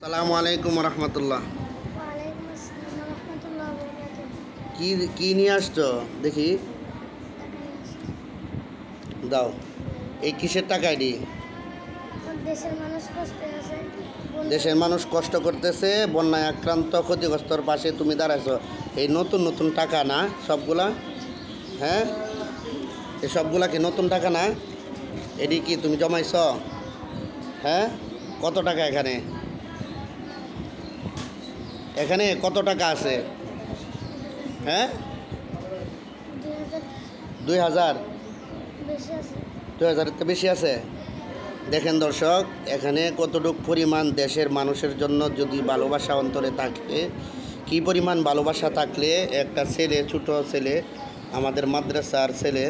আসসালামু আলাইকুম রহমতুল্লাহ। ওয়ালাইকুম আসসালাম ওয়া রাহমাতুল্লাহি ওয়া বারাকাতুহু। কি কি নিয়ে আসছো দেখি, দাও। এই কিসের টাকা এটি? দেশের মানুষ কষ্টে আছে। দেশের মানুষ কষ্ট করতেছে, বন্যায় আক্রান্ত ক্ষতিগ্রস্তর পাশে তুমি দাঁড়াইছো। এই নতুন নতুন টাকা না সবগুলা? হ্যাঁ, এই সবগুলা কি নতুন টাকা না? এটি কি তুমি জমাইছ? হ্যাঁ, কত টাকা এখানে? এখানে কত টাকা আছে? হ্যাঁ, 2000 2000। বেশি আছে। 2000 তো বেশি আছে। দেখেন দর্শক, এখানে কতটুকু পরিমাণ দেশের মানুষের জন্য যদি ভালোবাসা অন্তরে থাকে, কি পরিমাণ ভালোবাসা থাকলে একটা ছেলে, ছোট ছেলে, আমাদের মাদ্রাসার ছেলে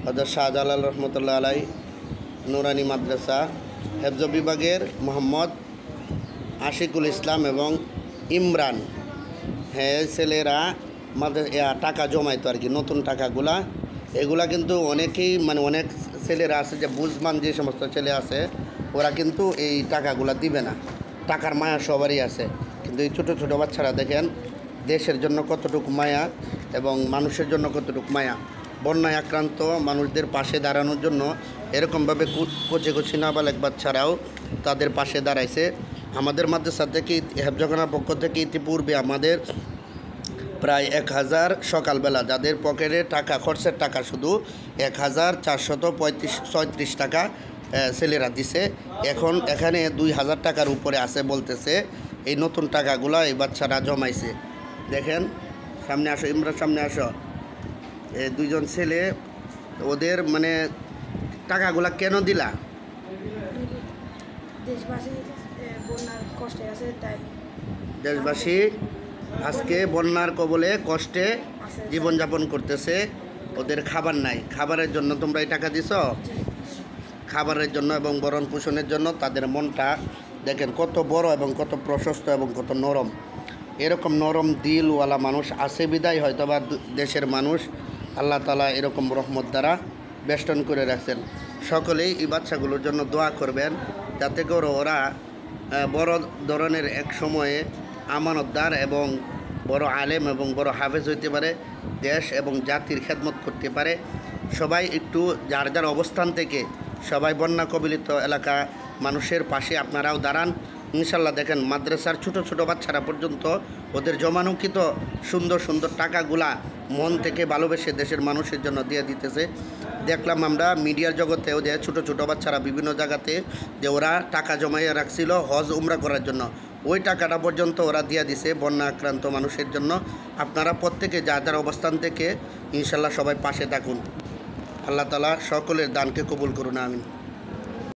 হযরত শাহজালাল রহমতুল্লাহ আলাই নুরানি মাদ্রাসা হেফজ বিভাগের মোহাম্মদ আশিকুল ইসলাম এবং ইমরান, হ্যাঁ ছেলেরা টাকা জমাইতো আর কি, নতুন টাকাগুলা। এগুলা কিন্তু অনেকেই অনেক ছেলেরা আছে যে বুঝমান, যে সমস্ত ছেলে আছে ওরা কিন্তু এই টাকাগুলা দিবে না। টাকার মায়া সবারই আছে, কিন্তু এই ছোটো ছোটো বাচ্চারা দেখেন দেশের জন্য কতটুকু মায়া এবং মানুষের জন্য কতটুকু মায়া। বন্যায় আক্রান্ত মানুষদের পাশে দাঁড়ানোর জন্য এরকমভাবে কচি কচি নাবালেক বাচ্চারাও তাদের পাশে দাঁড়াইছে। আমাদের মাদ্রাসা থেকে হেফজখানার পক্ষ থেকে ইতিপূর্বে আমাদের প্রায় 1000 সকালবেলা যাদের পকেটে টাকা, খরচের টাকা শুধু 1436 টাকা ছেলেরা দিছে। এখন এখানে 2000 টাকার উপরে আছে বলতেছে। এই নতুন টাকাগুলো এই বাচ্চারা জমাইছে। দেখেন, সামনে আসো ইমরান, সামনে আসো। এই দুইজন ছেলে, ওদের টাকাগুলা কেন দিলা? দেশবাসী বন্যার কষ্টে আছে তাই। দেশবাসী আজকে বন্যার কবলে কষ্টে জীবনযাপন করতেছে, ওদের খাবার নাই। খাবারের জন্য তোমরা এই টাকা দিছ, খাবারের জন্য এবং ভরণ পোষণের জন্য। তাদের মনটা দেখেন কত বড় এবং কত প্রশস্ত এবং কত নরম। এরকম নরম দিলওয়ালা মানুষ আছে বিদায় হয়তো বা দেশের মানুষ আল্লাহ তাআলা এরকম রহমত দ্বারা বেষ্টন করে রাখছেন। সকলেই এই বাচ্চাগুলোর জন্য দোয়া করবেন, যাতে করে ওরা বড় ধরনের এক সময়ে আমানতদার এবং বড় আলেম এবং বড় হাফেজ হইতে পারে, দেশ এবং জাতির খেদমত করতে পারে। সবাই একটু যার যার অবস্থান থেকে সবাই বন্যা কবলিত এলাকা মানুষের পাশে আপনারাও দাঁড়ান ইনশাল্লাহ। দেখেন মাদ্রাসার ছোট ছোট বাচ্চারা পর্যন্ত ওদের জমানুকৃত সুন্দর সুন্দর টাকাগুলা মন থেকে ভালোবেসে দেশের মানুষের জন্য দিয়ে দিতেছে। দেখলাম আমরা মিডিয়ার জগতেও যে ছোটো ছোটো বাচ্চারা বিভিন্ন জায়গাতে যে ওরা টাকা জমাইয়ে রাখছিল হজ উমরা করার জন্য, ওই টাকাটা পর্যন্ত ওরা দিয়ে দিছে বন্যা আক্রান্ত মানুষের জন্য। আপনারা প্রত্যেকে যার যার অবস্থান থেকে ইনশাল্লাহ সবাই পাশে থাকুন। আল্লাহ তাআলা সকলের দানকে কবুল করুন, আমিন।